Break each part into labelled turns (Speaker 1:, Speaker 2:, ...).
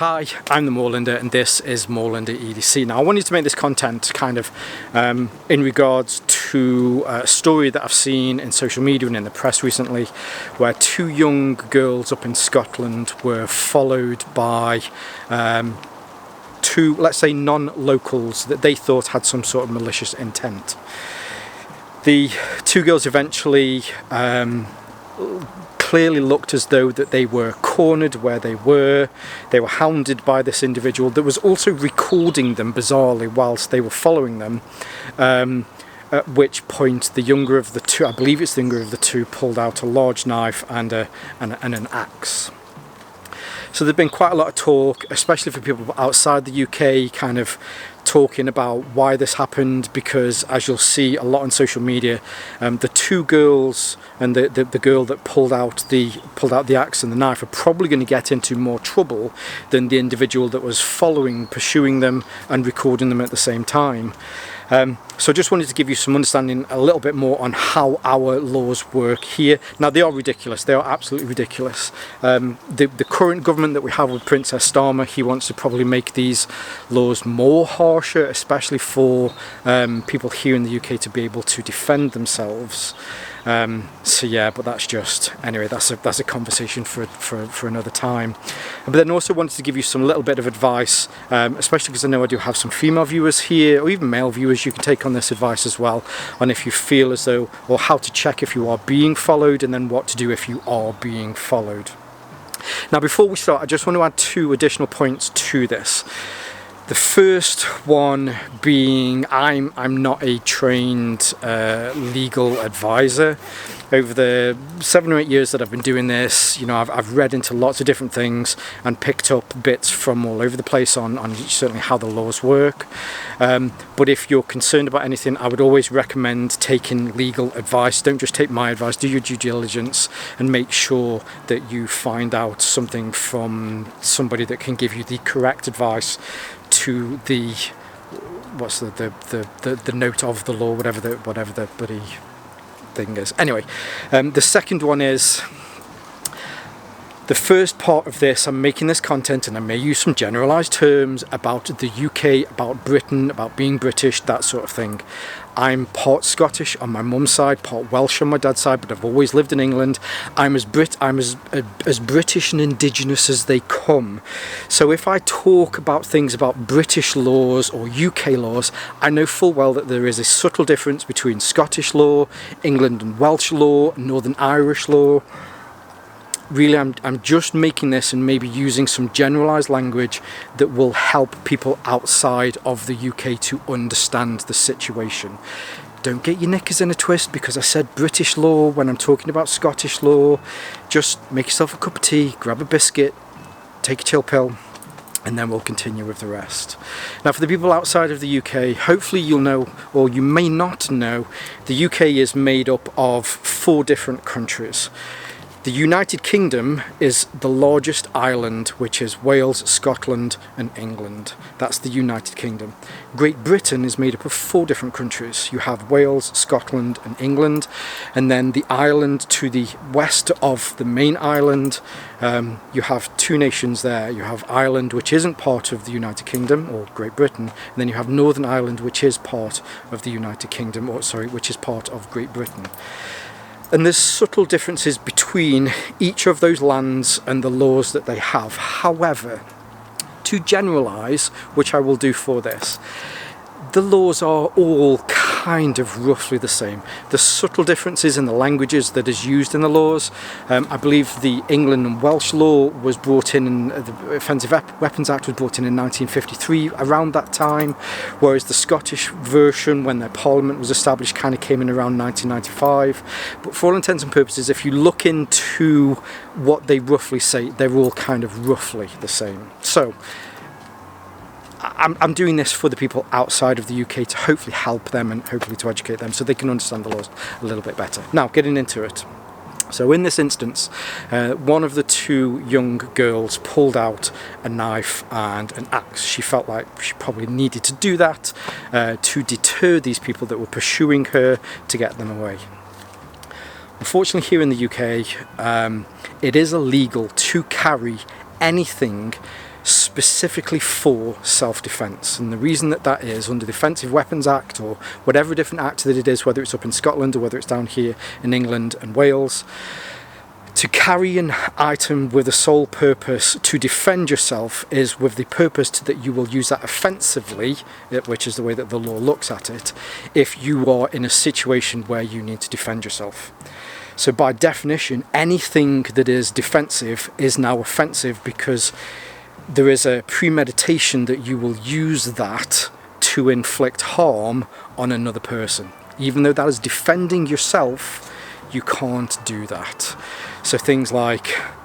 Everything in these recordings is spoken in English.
Speaker 1: Hi, I'm the Moorlander and this is Moorlander EDC. Now I wanted to make this content kind of in regards to a story that I've seen in social media and in the press recently, where two young girls up in Scotland were followed by two, let's say, non-locals that they thought had some sort of malicious intent. The two girls eventually clearly looked as though that they were cornered where they were hounded by this individual that was also recording them bizarrely whilst they were following them, at which point the younger of the two, I believe it's the younger of the two, pulled out a large knife and an axe. So there's been quite a lot of talk, especially for people outside the UK, kind of talking about why this happened, because as you'll see a lot on social media, the two girls and the girl that pulled out the axe and the knife are probably going to get into more trouble than the individual that was pursuing them and recording them at the same time. So I just wanted to give you some understanding a little bit more on how our laws work here. Now they are ridiculous, they are absolutely ridiculous. The current government that we have with Princess Starmer, he wants to probably make these laws more harsher, especially for people here in the UK to be able to defend themselves. So yeah, but that's just, anyway, that's a conversation for another time. But then also wanted to give you some little bit of advice, especially because I know I do have some female viewers here, or even male viewers. You can take on this advice as well, on if you feel as though, or how to check if you are being followed, and then what to do if you are being followed. Now before we start, I just want to add two additional points to this. The first one being, I'm not a trained legal advisor. Over the 7 or 8 years that I've been doing this, you know, I've read into lots of different things and picked up bits from all over the place on certainly how the laws work. But if you're concerned about anything, I would always recommend taking legal advice. Don't just take my advice, do your due diligence and make sure that you find out something from somebody that can give you the correct advice to the, what's the note of the law, whatever the bloody thing is. Anyway, the second one is, the first part of this, I'm making this content and I may use some generalised terms about the UK, about Britain, about being British, that sort of thing. I'm part Scottish on my mum's side, part Welsh on my dad's side, but I've always lived in England. I'm as British and indigenous as they come. So if I talk about things about British laws or UK laws, I know full well that there is a subtle difference between Scottish law, England and Welsh law, Northern Irish law. Really, I'm just making this and maybe using some generalised language that will help people outside of the UK to understand the situation. Don't get your knickers in a twist because I said British law when I'm talking about Scottish law. Just make yourself a cup of tea, grab a biscuit, take a chill pill, and then we'll continue with the rest. Now for the people outside of the UK, hopefully you'll know, or you may not know, the UK is made up of 4 different countries. The United Kingdom is the largest island, which is Wales, Scotland and England. That's the United Kingdom. Great Britain is made up of 4 different countries. You have Wales, Scotland and England, and then the island to the west of the main island, you have 2 nations there. You have Ireland, which isn't part of the United Kingdom or Great Britain, and then you have Northern Ireland, which is part of the United Kingdom, or sorry, which is part of Great Britain. And there's subtle differences between each of those lands and the laws that they have. However, to generalise, which I will do for this, the laws are all kind of roughly the same. The subtle differences in the languages that is used in the laws. I believe the England and Welsh law was brought in, the Offensive Weapons Act was brought in 1953, around that time, whereas the Scottish version, when their parliament was established, kind of came in around 1995. But for all intents and purposes, if you look into what they roughly say, they're all kind of roughly the same. So I'm doing this for the people outside of the UK to hopefully help them and hopefully to educate them so they can understand the laws a little bit better. Now, getting into it. So in this instance, one of the 2 young girls pulled out a knife and an axe. She felt like she probably needed to do that to deter these people that were pursuing her, to get them away. Unfortunately, here in the UK, it is illegal to carry anything specifically for self-defence, and the reason that is under the Offensive Weapons Act, or whatever different act that it is, whether it's up in Scotland or whether it's down here in England and Wales, to carry an item with the sole purpose to defend yourself is with the purpose that you will use that offensively, which is the way that the law looks at it, if you are in a situation where you need to defend yourself. So by definition, anything that is defensive is now offensive, because there is a premeditation that you will use that to inflict harm on another person. Even though that is defending yourself, you can't do that. So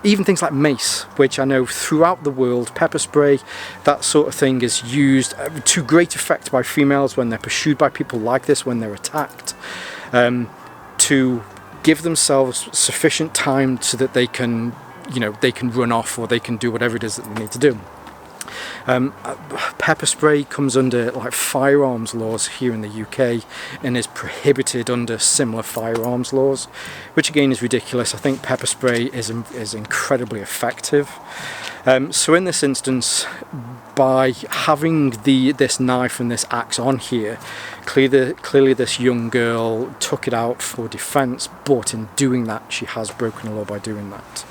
Speaker 1: even things like mace, which I know throughout the world, pepper spray, that sort of thing is used to great effect by females when they're pursued by people like this, when they're attacked, to give themselves sufficient time so that they can run off, or they can do whatever it is that they need to do. Pepper spray comes under like firearms laws here in the UK and is prohibited under similar firearms laws, which again is ridiculous. I think pepper spray is incredibly effective. So in this instance, by having this knife and this axe on here, clearly this young girl took it out for defence, but in doing that she has broken the law by doing that.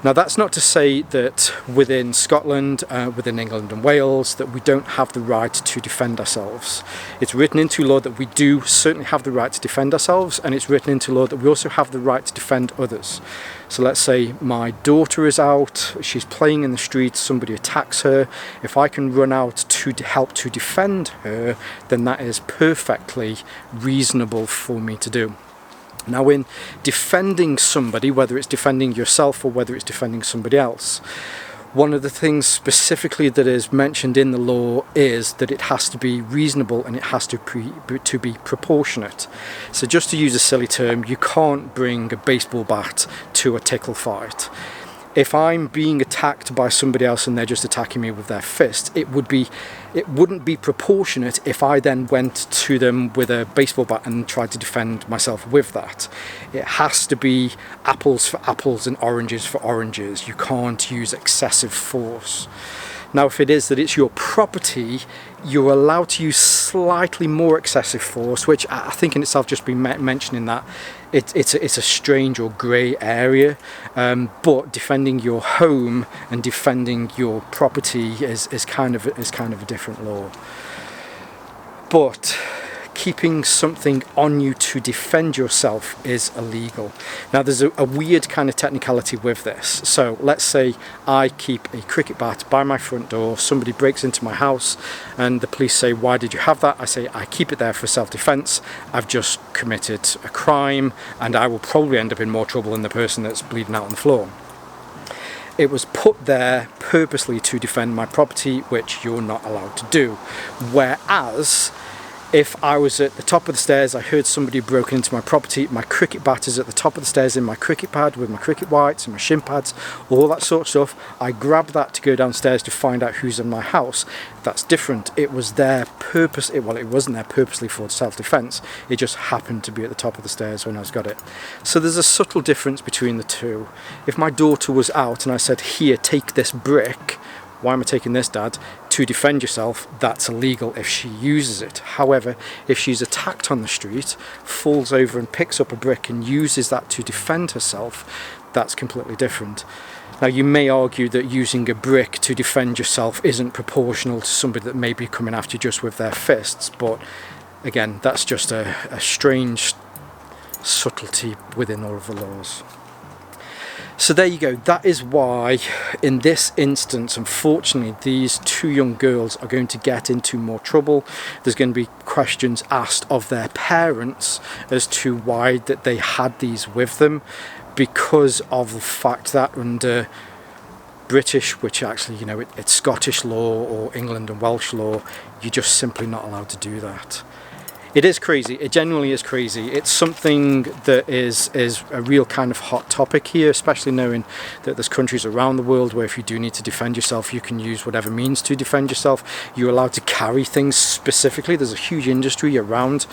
Speaker 1: Now that's not to say that within Scotland, within England and Wales, that we don't have the right to defend ourselves. It's written into law that we do certainly have the right to defend ourselves, and it's written into law that we also have the right to defend others. So let's say my daughter is out, she's playing in the street, somebody attacks her. If I can run out to help to defend her, then that is perfectly reasonable for me to do. Now, in defending somebody, whether it's defending yourself or whether it's defending somebody else, one of the things specifically that is mentioned in the law is that it has to be reasonable and it has to be proportionate. So just to use a silly term, you can't bring a baseball bat to a tickle fight. If I'm being attacked by somebody else and they're just attacking me with their fist, it wouldn't be proportionate if I then went to them with a baseball bat and tried to defend myself with that. It has to be apples for apples and oranges for oranges. You can't use excessive force. Now, if it is that it's your property, you're allowed to use slightly more excessive force, which I think in itself, just be mentioning that, it's a strange or grey area. But defending your home and defending your property is kind of a different law. But keeping something on you to defend yourself is illegal. Now there's a weird kind of technicality with this. So let's say I keep a cricket bat by my front door, somebody breaks into my house and the police say, "Why did you have that?" I say, "I keep it there for self-defense. I've just committed a crime and I will probably end up in more trouble than the person that's bleeding out on the floor. It was put there purposely to defend my property, which you're not allowed to do." Whereas if I was at the top of the stairs, I heard somebody broken into my property, my cricket bat is at the top of the stairs in my cricket pad with my cricket whites and my shin pads, all that sort of stuff, I grab that to go downstairs to find out who's in my house. That's different. It was there it wasn't there purposely for self-defense. It just happened to be at the top of the stairs when I got it. So there's a subtle difference between the two. If my daughter was out and I said, "Here, take this brick," "Why am I taking this, Dad?" "To defend yourself," that's illegal if she uses it. However, if she's attacked on the street, falls over and picks up a brick and uses that to defend herself, that's completely different. Now, you may argue that using a brick to defend yourself isn't proportional to somebody that may be coming after you just with their fists, but again, that's just a strange subtlety within all of the laws. So there you go. That is why in this instance, unfortunately, these two young girls are going to get into more trouble. There's going to be questions asked of their parents as to why that they had these with them, because of the fact that under British, which actually, it's Scottish law or England and Welsh law, you're just simply not allowed to do that. It is crazy. It genuinely is crazy. It's something that is a real kind of hot topic here, especially knowing that there's countries around the world where if you do need to defend yourself, you can use whatever means to defend yourself. You're allowed to carry things specifically. There's a huge industry around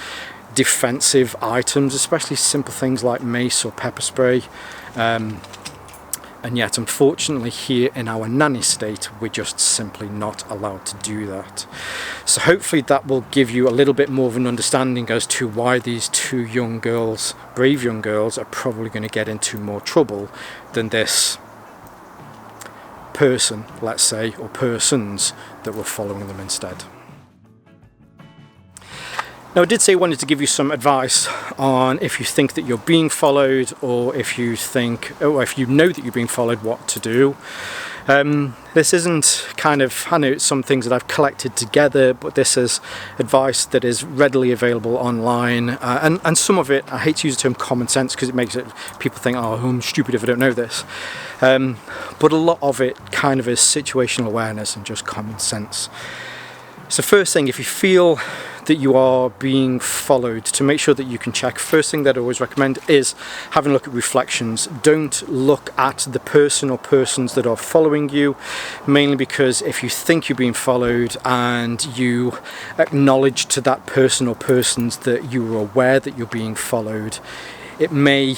Speaker 1: defensive items, especially simple things like mace or pepper spray. And yet, unfortunately, here in our nanny state, we're just simply not allowed to do that. So hopefully that will give you a little bit more of an understanding as to why these two young girls, brave young girls, are probably going to get into more trouble than this person, let's say, or persons that were following them instead. Now, I did say I wanted to give you some advice on if you think that you're being followed, or if you know that you're being followed, what to do. This isn't kind of, I know it's some things that I've collected together, but this is advice that is readily available online, and some of it, I hate to use the term common sense because it makes it, people think, oh, I'm stupid if I don't know this. But a lot of it kind of is situational awareness and just common sense. So first thing, if you feel that you are being followed, to make sure that you can check, first thing that I always recommend is having a look at reflections. Don't look at the person or persons that are following you, mainly because if you think you're being followed and you acknowledge to that person or persons that you are aware that you're being followed, it may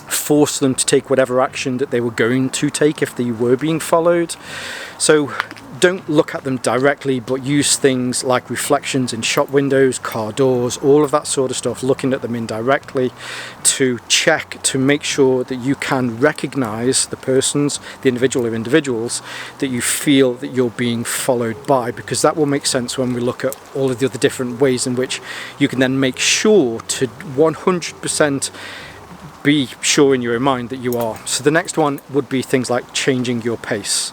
Speaker 1: force them to take whatever action that they were going to take if they were being followed. So don't look at them directly, but use things like reflections in shop windows, car doors, all of that sort of stuff, looking at them indirectly to check, to make sure that you can recognize the persons, the individual or individuals that you feel that you're being followed by, because that will make sense when we look at all of the other different ways in which you can then make sure to 100% be sure in your own mind that you are. So the next one would be things like changing your pace.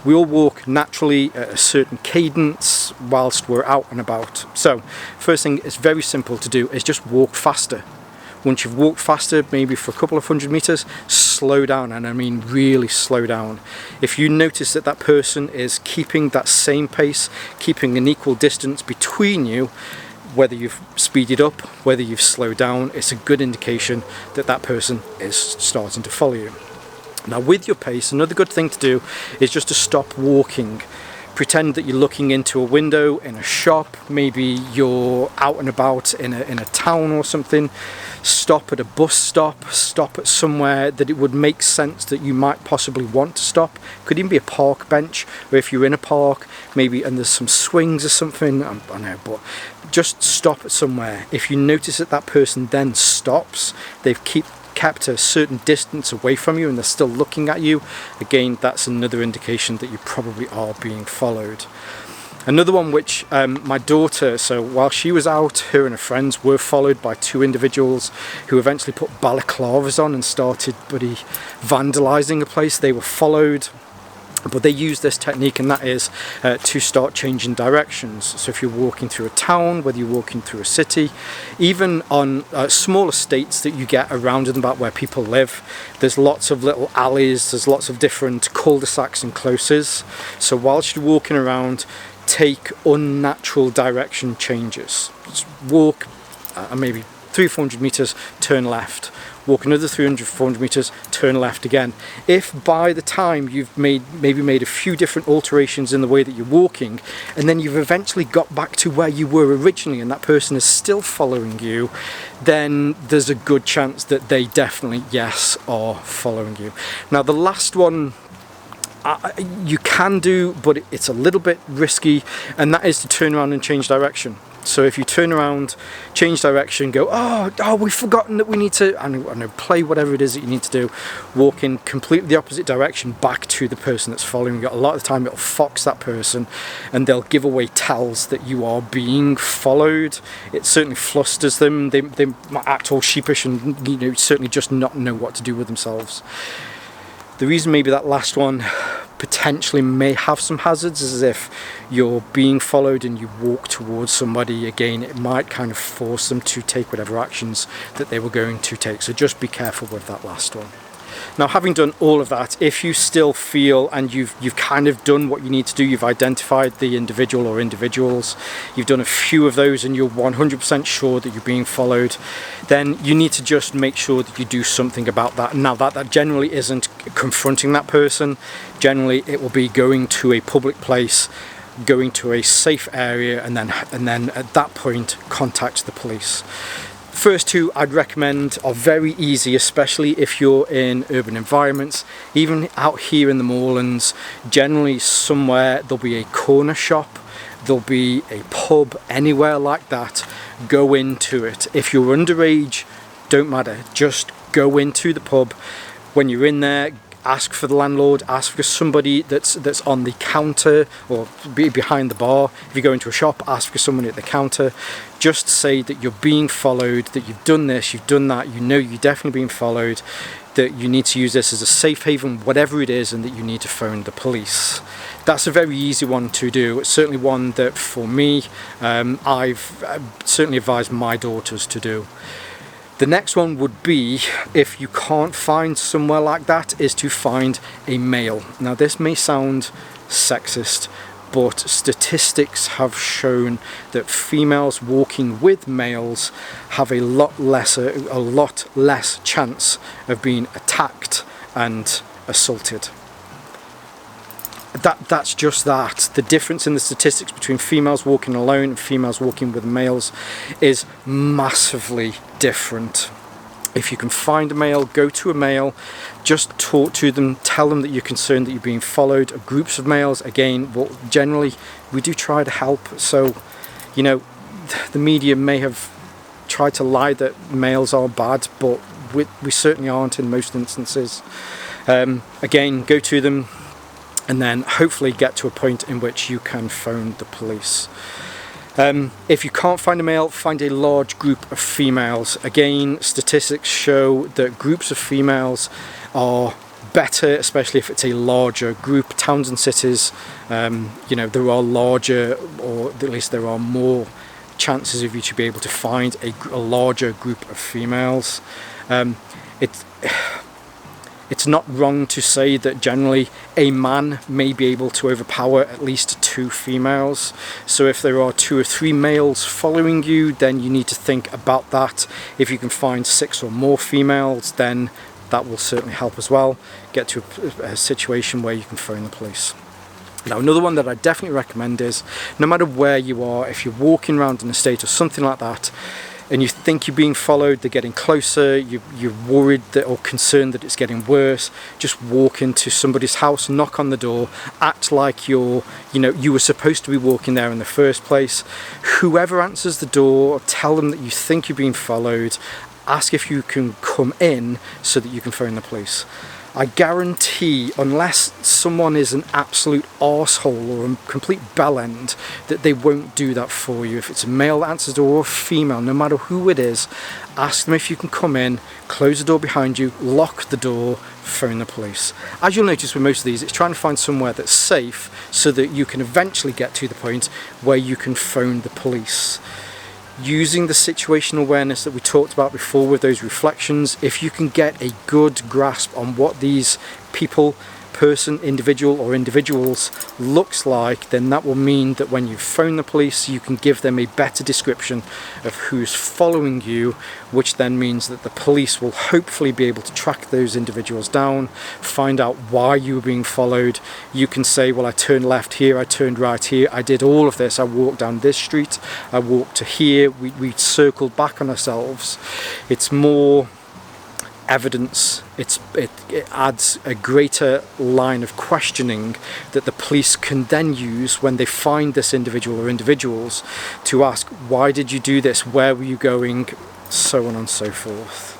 Speaker 1: We all walk naturally at a certain cadence whilst we're out and about. So first thing is very simple to do is just walk faster. Once you've walked faster, maybe for a couple of 100 meters, slow down, and I mean really slow down. If you notice that that person is keeping that same pace, keeping an equal distance between you, whether you've speeded up, whether you've slowed down, it's a good indication that that person is starting to follow you. Now with your pace, another good thing to do is just to stop walking. Pretend that you're looking into a window in a shop, maybe you're out and about in a town or something. Stop at a bus stop, stop at somewhere that it would make sense that you might possibly want to stop. Could even be a park bench, or if you're in a park, maybe, and there's some swings or something, I don't know, but just stop at somewhere. If you notice that that person then stops, they've kept a certain distance away from you and they're still looking at you, again, that's another indication that you probably are being followed. Another one which my daughter, so while she was out, her and her friends were followed by two individuals who eventually put balaclavas on and started vandalizing a place. They were followed, but they use this technique, and that is to start changing directions. So if you're walking through a town, whether you're walking through a city, even on small estates that you get around and about where people live, there's lots of little alleys, there's lots of different cul-de-sacs and closes. So whilst you're walking around, take unnatural direction changes. Just walk maybe 300-400 meters, turn left. Walk another 300-400 meters, turn left again. If by the time you've maybe made a few different alterations in the way that you're walking, and then you've eventually got back to where you were originally and that person is still following you, then there's a good chance that they definitely, yes, are following you. Now the last one you can do, but it's a little bit risky, and that is to turn around and change direction. So if you turn around, change direction, go, oh, we've forgotten that we need to, I don't know, play whatever it is that you need to do, walk in completely the opposite direction back to the person that's following you. A lot of the time it'll fox that person and they'll give away tells that you are being followed. It certainly flusters them. They might act all sheepish and certainly just not know what to do with themselves. The reason maybe that last one potentially may have some hazards is if you're being followed and you walk towards somebody, again, it might kind of force them to take whatever actions that they were going to take. So just be careful with that last one. Now, having done all of that, if you still feel and you've kind of done what you need to do, you've identified the individual or individuals, you've done a few of those and you're 100% sure that you're being followed, then you need to just make sure that you do something about that. Now, that generally isn't confronting that person. Generally, it will be going to a public place, going to a safe area, and then at that point, contact the police. First two I'd recommend are very easy, especially if you're in urban environments. Even out here in the moorlands, generally somewhere there'll be a corner shop, there'll be a pub, anywhere like that. Go into it. If you're underage, don't matter, just go into the pub. When you're in there, ask for the landlord, ask for somebody that's on the counter or be behind the bar. If you go into a shop, ask for somebody at the counter. Just say that you're being followed, that you've done this, you've done that, you know you're definitely being followed, that you need to use this as a safe haven, whatever it is, and that you need to phone the police. That's a very easy one to do. It's certainly one that for me, I've certainly advised my daughters to do. The next one would be, if you can't find somewhere like that, is to find a male. Now this may sound sexist, but statistics have shown that females walking with males have a lot less chance of being attacked and assaulted. That's just that. The difference in the statistics between females walking alone and females walking with males is massively different. If you can find a male, go to a male, just talk to them, tell them that you're concerned that you're being followed. Groups of males, again, well, generally we do try to help. So, you know, the media may have tried to lie that males are bad, but we certainly aren't in most instances. Again, go to them, and then hopefully get to a point in which you can phone the police. If you can't find a male, find a large group of females. Again, statistics show that groups of females are better, especially if it's a larger group. Towns and cities, you know, there are larger, or at least there are more chances of you to be able to find a larger group of females. It's not wrong to say that generally a man may be able to overpower at least two females. So if there are 2 or 3 males following you, then you need to think about that. If you can find 6 or more females, then that will certainly help as well. Get to a situation where you can phone the police. Now, another one that I definitely recommend is, no matter where you are, if you're walking around an estate or something like that, and you think you're being followed, they're getting closer, you're worried that, or concerned that it's getting worse, just walk into somebody's house, knock on the door, act like you were supposed to be walking there in the first place. Whoever answers the door, tell them that you think you're being followed, ask if you can come in so that you can phone the police. I guarantee, unless someone is an absolute arsehole or a complete bellend, that they won't do that for you. If it's a male that answers the door or a female, no matter who it is, ask them if you can come in, close the door behind you, lock the door, phone the police. As you'll notice with most of these, it's trying to find somewhere that's safe so that you can eventually get to the point where you can phone the police. Using the situational awareness that we talked about before with those reflections, if you can get a good grasp on what these people, person, individual or individuals looks like, then that will mean that when you phone the police, you can give them a better description of who's following you, which then means that the police will hopefully be able to track those individuals down, find out why you were being followed. You can say, well, I turned left here, I turned right here, I did all of this, I walked down this street, I walked to here, we circled back on ourselves. It's more evidence, it adds a greater line of questioning that the police can then use when they find this individual or individuals to ask, why did you do this, where were you going, so on and so forth.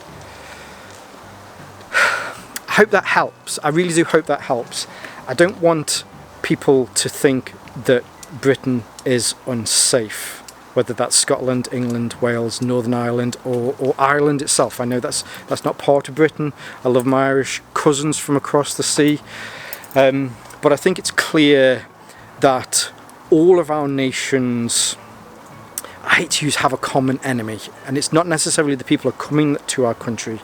Speaker 1: I hope that helps. I really do hope that helps. I don't want people to think that Britain is unsafe, whether that's Scotland, England, Wales, Northern Ireland or Ireland itself. I know that's not part of Britain. I love my Irish cousins from across the sea. But I think it's clear that all of our nations, I hate to use have a common enemy, and it's not necessarily the people who are coming to our country.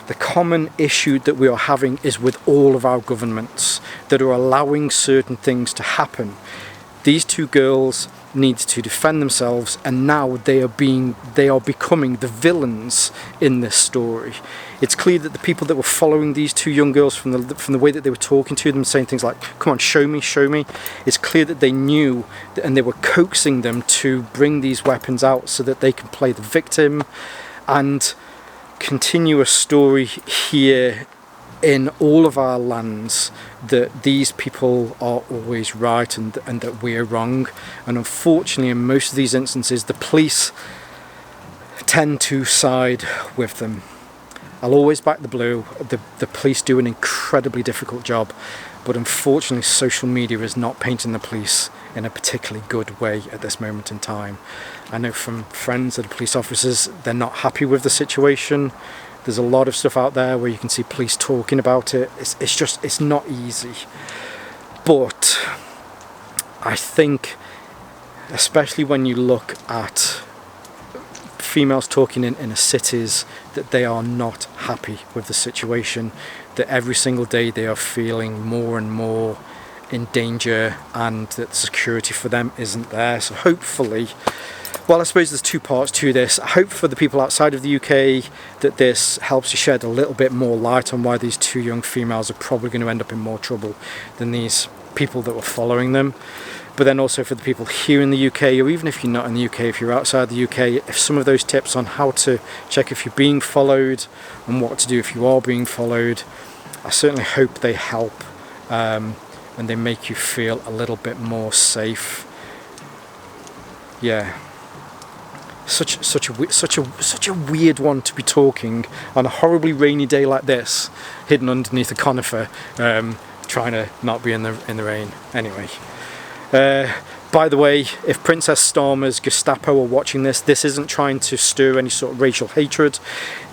Speaker 1: The common issue that we are having is with all of our governments that are allowing certain things to happen. These 2 girls need to defend themselves, and now they are becoming the villains in this story. It's clear that the people that were following these 2 young girls from the way that they were talking to them, saying things like, come on, show me, it's clear that they knew and they were coaxing them to bring these weapons out so that they can play the victim and continue a story here in all of our lands that these people are always right and that we're wrong. And unfortunately, in most of these instances, the police tend to side with them. I'll always back the blue. The police do an incredibly difficult job, but unfortunately social media is not painting the police in a particularly good way at this moment in time. I know from friends that are police officers, they're not happy with the situation. There's a lot of stuff out there where you can see police talking about it. It's not easy. But I think, especially when you look at females talking in cities, that they are not happy with the situation, that every single day they are feeling more and more in danger, and that the security for them isn't there. So hopefully, well, I suppose there's two parts to this. I hope for the people outside of the UK that this helps to shed a little bit more light on why these two young females are probably going to end up in more trouble than these people that were following them. But then also for the people here in the UK, or even if you're not in the UK, if you're outside the UK, if some of those tips on how to check if you're being followed and what to do if you are being followed, I certainly hope they help and they make you feel a little bit more safe. Yeah. Such a weird one to be talking on a horribly rainy day like this, hidden underneath a conifer, trying to not be in the rain. Anyway, by the way, if Princess Starmer's Gestapo are watching this, this isn't trying to stir any sort of racial hatred.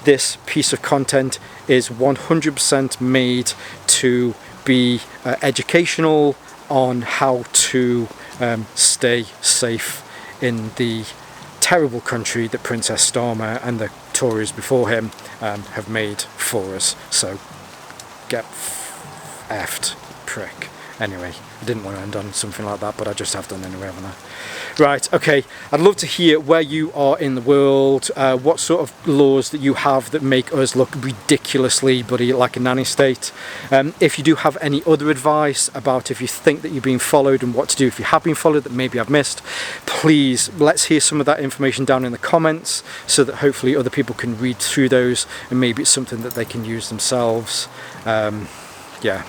Speaker 1: This piece of content is 100% made to be educational on how to stay safe in the terrible country that Princess Starmer and the Tories before him have made for us. So get effed, prick. Anyway, I didn't want to end on something like that, but I just have done anyway, haven't I? Right, okay, I'd love to hear where you are in the world, what sort of laws that you have that make us look ridiculously bloody like a nanny state. If you do have any other advice about if you think that you're being followed and what to do if you have been followed that maybe I've missed, please let's hear some of that information down in the comments so that hopefully other people can read through those and maybe it's something that they can use themselves. Yeah.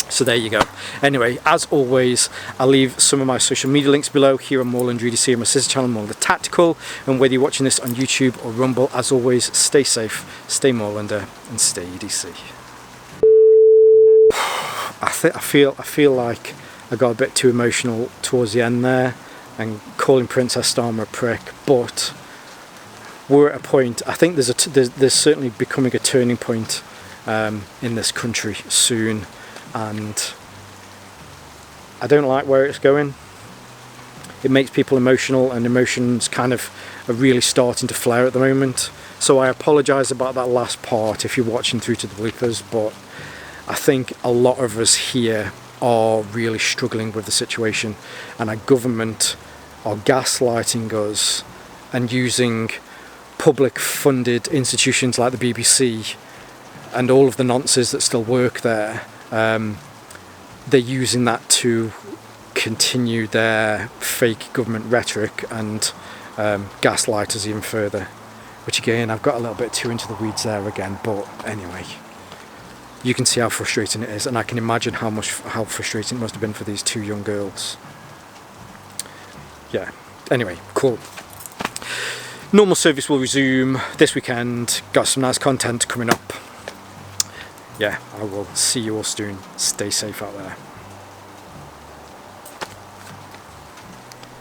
Speaker 1: So there you go. Anyway, as always, I'll leave some of my social media links below here on Moorland EDC and my sister channel, Moorland Tactical. And whether you're watching this on YouTube or Rumble, as always, stay safe, stay Moorlander, and stay EDC. I feel like I got a bit too emotional towards the end there and calling Princess Starmer a prick, but we're at a point. I think there's certainly becoming a turning point in this country soon. And I don't like where it's going. It makes people emotional, and emotions kind of are really starting to flare at the moment. So I apologise about that last part if you're watching through to the bloopers, but I think a lot of us here are really struggling with the situation, and our government are gaslighting us and using public funded institutions like the BBC and all of the nonsense that still work there. They're using that to continue their fake government rhetoric and gaslight us even further, which again I've got a little bit too into the weeds there again, but anyway, you can see how frustrating it is, and I can imagine how frustrating it must have been for these two young girls. Yeah, anyway, cool. Normal service will resume this weekend, got some nice content coming up. Yeah, I will see you all soon. Stay safe out there.